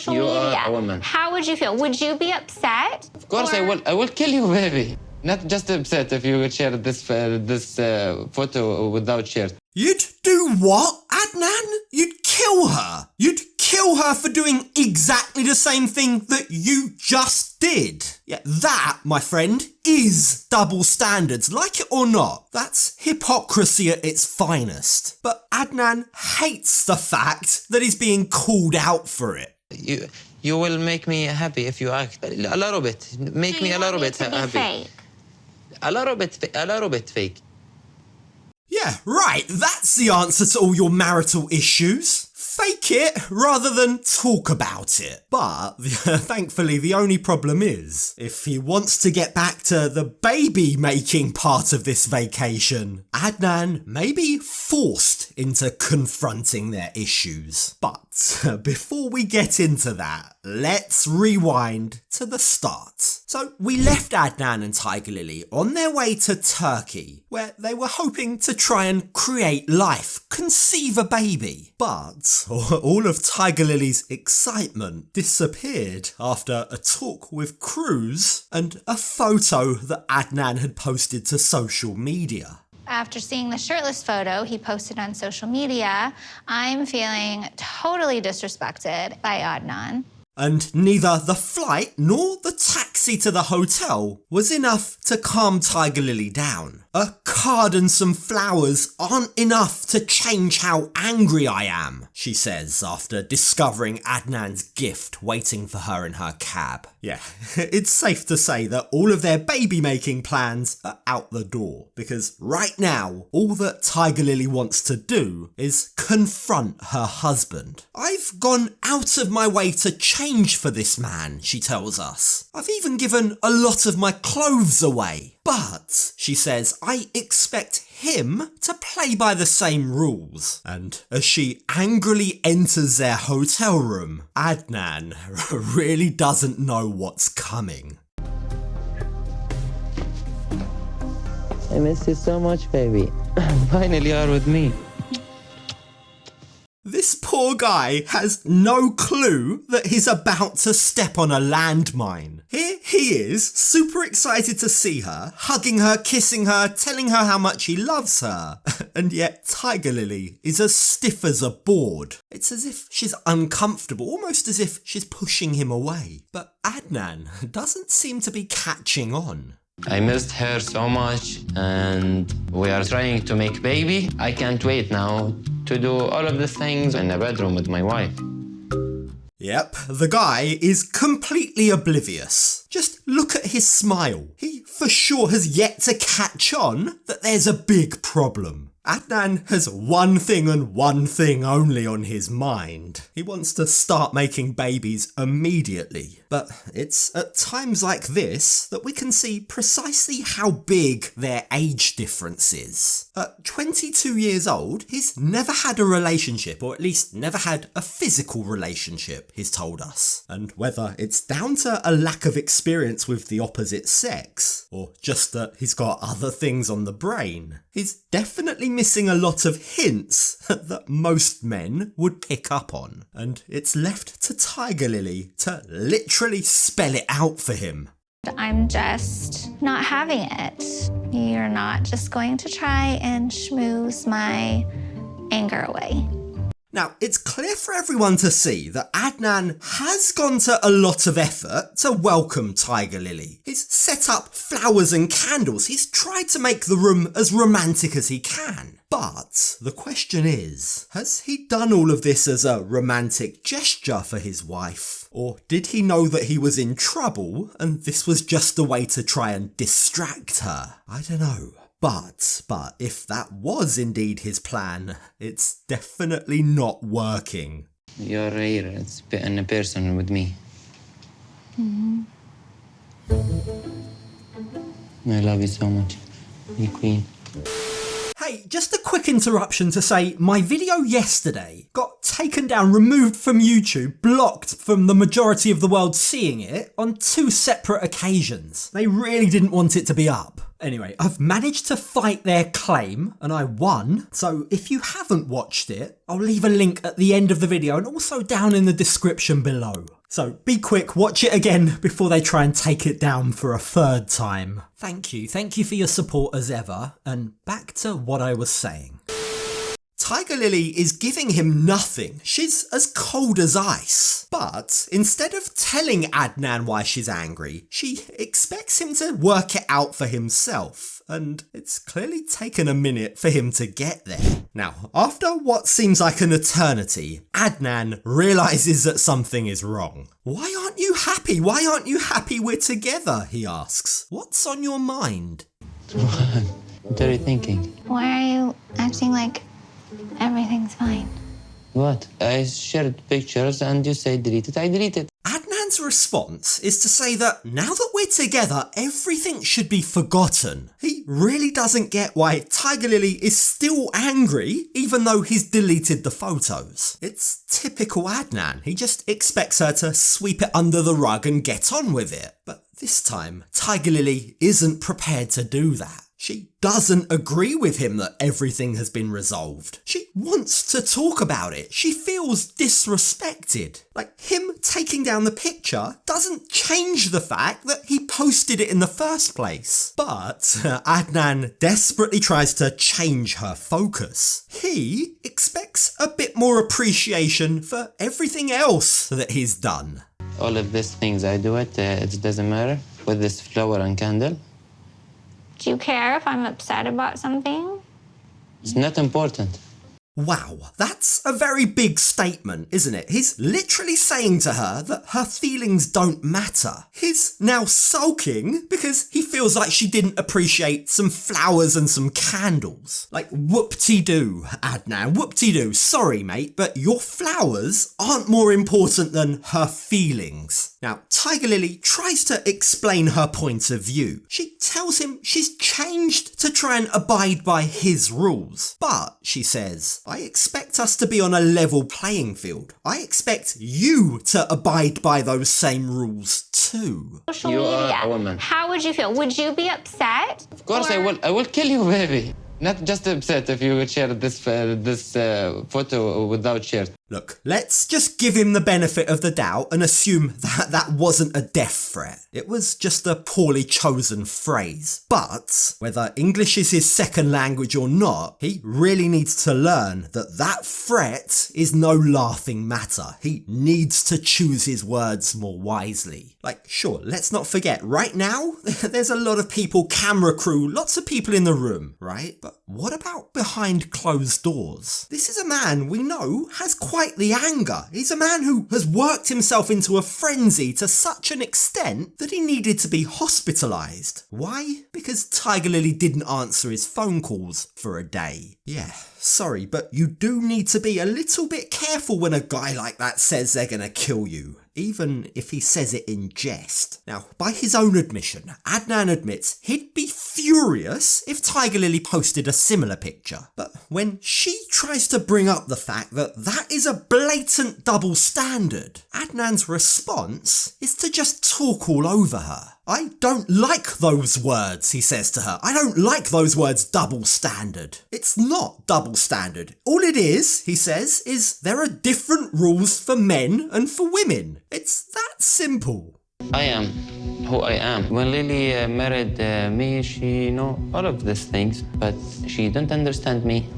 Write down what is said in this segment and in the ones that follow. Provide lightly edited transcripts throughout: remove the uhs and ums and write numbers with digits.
social You media. are a woman. How would you feel? Would you be upset? Of course, I will kill you, baby. Not just upset if you would share this photo without shirt. You'd do what, Adnan? You'd kill her. You'd kill her for doing exactly the same thing that you just did. Yeah, that, my friend, is double standards, like it or not. That's hypocrisy at its finest. But Adnan hates the fact that he's being called out for it. You will make me happy if you act a little bit. Make me a little bit happy. Fake? A little bit fake. Yeah, right, that's the answer to all your marital issues. Fake it rather than talk about it. But thankfully the only problem is, if he wants to get back to the baby making part of this vacation, Adnan may be forced into confronting their issues. But before we get into that, let's rewind to the start. So we left Adnan and Tigerlily on their way to Turkey, where they were hoping to try and create life, conceive a baby. But all of Tigerlily's excitement disappeared after a talk with Cruz and a photo that Adnan had posted to social media. After seeing the shirtless photo he posted on social media, I'm feeling totally disrespected by Adnan. And neither the flight nor the taxi to the hotel was enough to calm Tigerlily down. A card and some flowers aren't enough to change how angry I am, she says after discovering Adnan's gift waiting for her in her cab. Yeah, it's safe to say that all of their baby-making plans are out the door, because right now, all that Tigerlily wants to do is confront her husband. I've gone out of my way to change for this man, she tells us. I've even given a lot of my clothes away. But, she says, I expect him to play by the same rules. And as she angrily enters their hotel room, Adnan really doesn't know what's coming. I miss you so much, baby. Finally, you are with me. This poor guy has no clue that he's about to step on a landmine. Here he is, super excited to see her, hugging her, kissing her, telling her how much he loves her. And yet Tigerlily is as stiff as a board. It's as if she's uncomfortable, almost as if she's pushing him away. But Adnan doesn't seem to be catching on. I missed her so much, and we are trying to make baby. I can't wait now to do all of the things in the bedroom with my wife. Yep, the guy is completely oblivious. Just look at his smile. He for sure has yet to catch on that there's a big problem. Adnan has one thing and one thing only on his mind. He wants to start making babies immediately. But it's at times like this that we can see precisely how big their age difference is. At 22 years old, he's never had a relationship, or at least never had a physical relationship, he's told us. And whether it's down to a lack of experience with the opposite sex, or just that he's got other things on the brain, he's definitely missing a lot of hints that most men would pick up on. And it's left to Tigerlily to literally spell it out for him. I'm just not having it. You're not just going to try and schmooze my anger away. Now, it's clear for everyone to see that Adnan has gone to a lot of effort to welcome Tigerlily. He's set up flowers and candles. He's tried to make the room as romantic as he can. But the question is, has he done all of this as a romantic gesture for his wife? Or did he know that he was in trouble and this was just a way to try and distract her? I don't know. But if that was indeed his plan, it's definitely not working. You're here, it's in a person with me. Mm-hmm. I love you so much, you queen. Hey, just a quick quick interruption to say my video yesterday got taken down, removed from YouTube, blocked from the majority of the world seeing it on 2 separate occasions. They really didn't want it to be up. Anyway, I've managed to fight their claim and I won. So if you haven't watched it, I'll leave a link at the end of the video and also down in the description below. So be quick, watch it again before they try and take it down for a 3rd time. Thank you for your support as ever. And back to what I was saying. Tigerlily is giving him nothing. She's as cold as ice. But instead of telling Adnan why she's angry, she expects him to work it out for himself. And it's clearly taken a minute for him to get there. Now, after what seems like an eternity, Adnan realises that something is wrong. Why aren't you happy? Why aren't you happy we're together? He asks. What's on your mind? What are you thinking? Why are you acting like everything's fine? What? I shared pictures and you say delete it, I deleted. Adnan's response is to say that now that we're together, everything should be forgotten. He really doesn't get why Tigerlily is still angry, even though he's deleted the photos. It's typical Adnan. He just expects her to sweep it under the rug and get on with it. But this time, Tigerlily isn't prepared to do that. She doesn't agree with him that everything has been resolved. She wants to talk about it. She feels disrespected. Like, him taking down the picture doesn't change the fact that he posted it in the first place. But Adnan desperately tries to change her focus. He expects a bit more appreciation for everything else that he's done. All of these things I do it doesn't matter with this flower and candle. Do you care if I'm upset about something? It's not important. Wow, that's a very big statement, isn't it? He's literally saying to her that her feelings don't matter. He's now sulking because he feels like she didn't appreciate some flowers and some candles. Like, whoop-de-doo, Adnan, whoop-de-doo. Sorry, mate, but your flowers aren't more important than her feelings. Now, Tigerlily tries to explain her point of view. She tells him she's changed to try and abide by his rules. But, she says, I expect us to be on a level playing field. I expect you to abide by those same rules too. Social You media. are a woman. How would you feel? Would you be upset? Of course Or- I will kill you, baby. Not just upset if you would share this photo without share. Look, let's just give him the benefit of the doubt and assume that that wasn't a death threat. It was just a poorly chosen phrase. But whether English is his second language or not, he really needs to learn that that threat is no laughing matter. He needs to choose his words more wisely. Like, sure, let's not forget, right now, there's a lot of people, camera crew, lots of people in the room, right? But what about behind closed doors? This is a man we know has quite the anger. He's a man who has worked himself into a frenzy to such an extent that he needed to be hospitalised. Why? Because Tigerlily didn't answer his phone calls for a day. Yeah, sorry, but you do need to be a little bit careful when a guy like that says they're gonna kill you, even if he says it in jest. Now, by his own admission, Adnan admits he'd be furious if Tigerlily posted a similar picture. But when she tries to bring up the fact that that is a blatant double standard, Adnan's response is to just talk all over her. I don't like those words, he says to her. I don't like those words, double standard. It's not double standard. All it is, he says, is there are different rules for men and for women. It's that simple. I am who I am. When Lily married me, she know all of these things, but she don't understand me.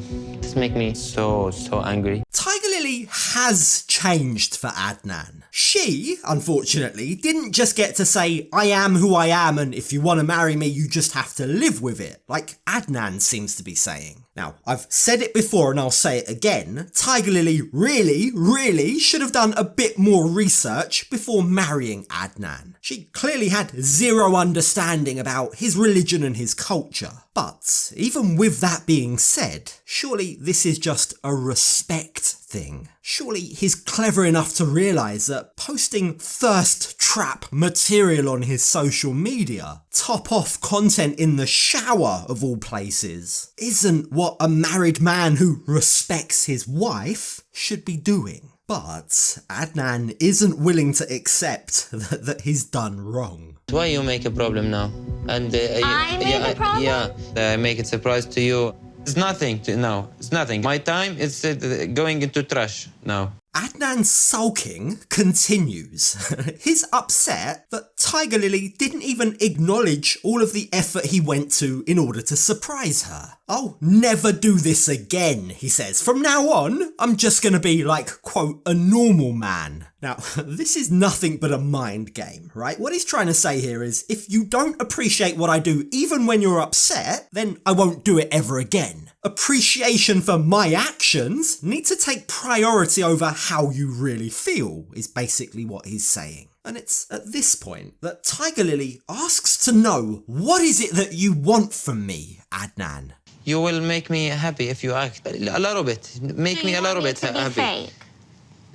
This make me so angry. Tigerlily has changed for Adnan. She, unfortunately, didn't just get to say, I am who I am, and if you want to marry me, you just have to live with it, like Adnan seems to be saying. Now, I've said it before and I'll say it again, Tigerlily really should have done a bit more research before marrying Adnan. She clearly had zero understanding about his religion and his culture. But even with that being said, surely this is just a respect thing. Surely he's clever enough to realise that posting thirst trap material on his social media, top off content in the shower of all places, isn't what a married man who respects his wife should be doing. But Adnan isn't willing to accept that he's done wrong. Why you make a problem now? And I made a problem? I make it surprise to you. It's nothing now. It's nothing. My time is going into trash now. Adnan's sulking continues. He's upset that Tigerlily didn't even acknowledge all of the effort he went to in order to surprise her. I'll never do this again, he says. From now on, I'm just gonna be like, quote, a normal man. Now, this is nothing but a mind game, right? What he's trying to say here is, if you don't appreciate what I do even when you're upset, then I won't do it ever again. Appreciation for my actions need to take priority over how you really feel, is basically what he's saying. And it's at this point that Tigerlily asks to know, what is it that you want from me, Adnan? You will make me happy if you act a little bit. Make me a little bit happy. Fake.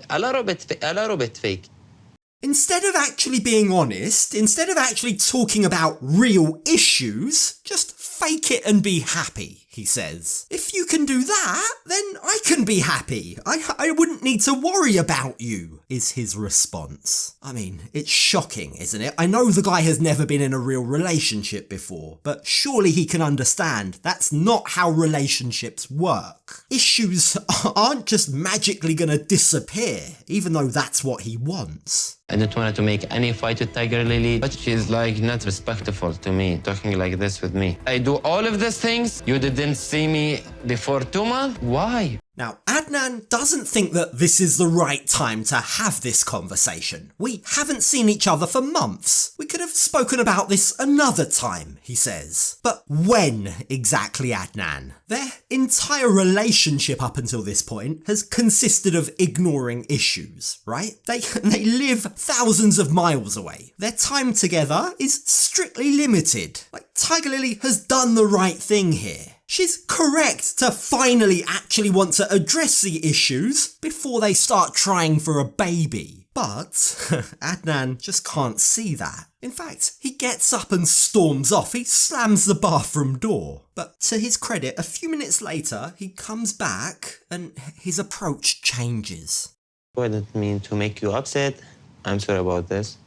A little bit fake. Instead of actually being honest, instead of actually talking about real issues, just fake it and be happy, he says. If you can do that, then I can be happy. I wouldn't need to worry about you, is his response. I mean, it's shocking, isn't it? I know the guy has never been in a real relationship before, but surely he can understand that's not how relationships work. Issues aren't just magically gonna disappear, even though that's what he wants. I don't want to make any fight with Tigerlily, but she's like not respectful to me, talking like this with me. I do all of these things. You didn't see me before 2 months? Why? Now, Adnan doesn't think that this is the right time to have this conversation. We haven't seen each other for months. We could have spoken about this another time, he says. But when exactly, Adnan? Their entire relationship up until this point has consisted of ignoring issues, right? They live thousands of miles away. Their time together is strictly limited. Like, Tigerlily has done the right thing here. She's correct to finally actually want to address the issues before they start trying for a baby. But Adnan just can't see that. In fact, he gets up and storms off. He slams the bathroom door. But to his credit, a few minutes later, he comes back and his approach changes. I didn't mean to make you upset. I'm sorry about this.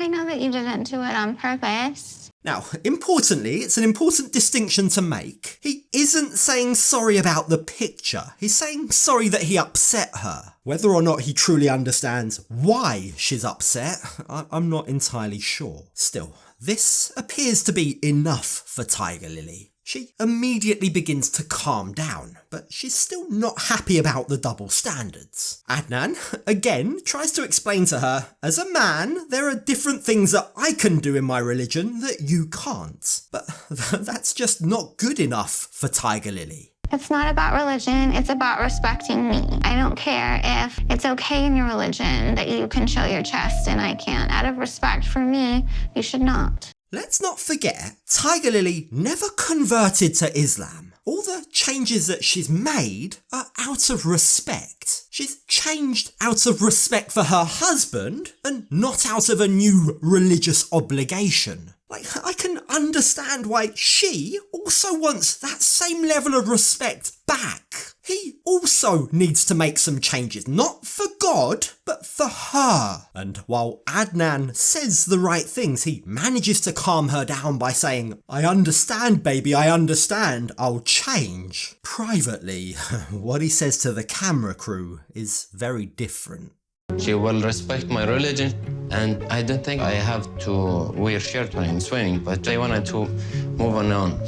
I know that you didn't do it on purpose. Now, importantly, it's an important distinction to make. He isn't saying sorry about the picture. He's saying sorry that he upset her. Whether or not he truly understands why she's upset, I'm not entirely sure. Still, this appears to be enough for Tigerlily. She immediately begins to calm down, but she's still not happy about the double standards. Adnan, again, tries to explain to her, as a man, there are different things that I can do in my religion that you can't. But that's just not good enough for Tigerlily. It's not about religion, it's about respecting me. I don't care if it's okay in your religion that you can show your chest and I can't. Out of respect for me, you should not. Let's not forget, Tigerlily never converted to Islam. All the changes that she's made are out of respect. She's changed out of respect for her husband and not out of a new religious obligation. Like, I can understand why she also wants that same level of respect back. He also needs to make some changes, not for God, but for her. And while Adnan says the right things, he manages to calm her down by saying, I understand, baby, I understand, I'll change. Privately, what he says to the camera crew is very different. She will respect my religion, and I don't think I have to wear shirt when I'm swimming, but I wanted to move on.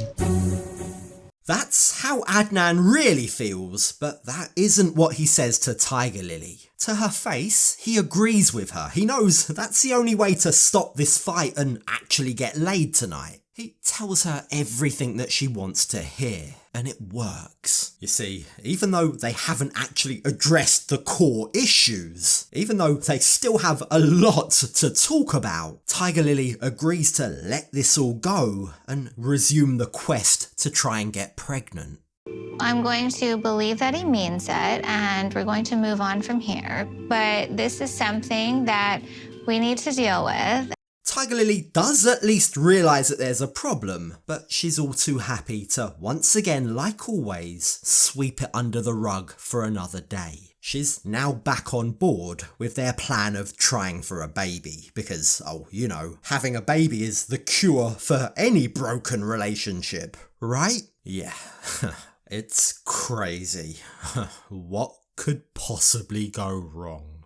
That's how Adnan really feels, but that isn't what he says to Tigerlily. To her face, he agrees with her. He knows that's the only way to stop this fight and actually get laid tonight. He tells her everything that she wants to hear. and it works. You see, even though they haven't actually addressed the core issues, even though they still have a lot to talk about, Tigerlily agrees to let this all go and resume the quest to try and get pregnant. I'm going to believe that he means it, and we're going to move on from here. But this is something that we need to deal with. Tigerlily does at least realise that there's a problem, but she's all too happy to once again, like always, sweep it under the rug for another day. She's now back on board with their plan of trying for a baby, because, oh, you know, having a baby is the cure for any broken relationship, right? Yeah. It's crazy. What could possibly go wrong?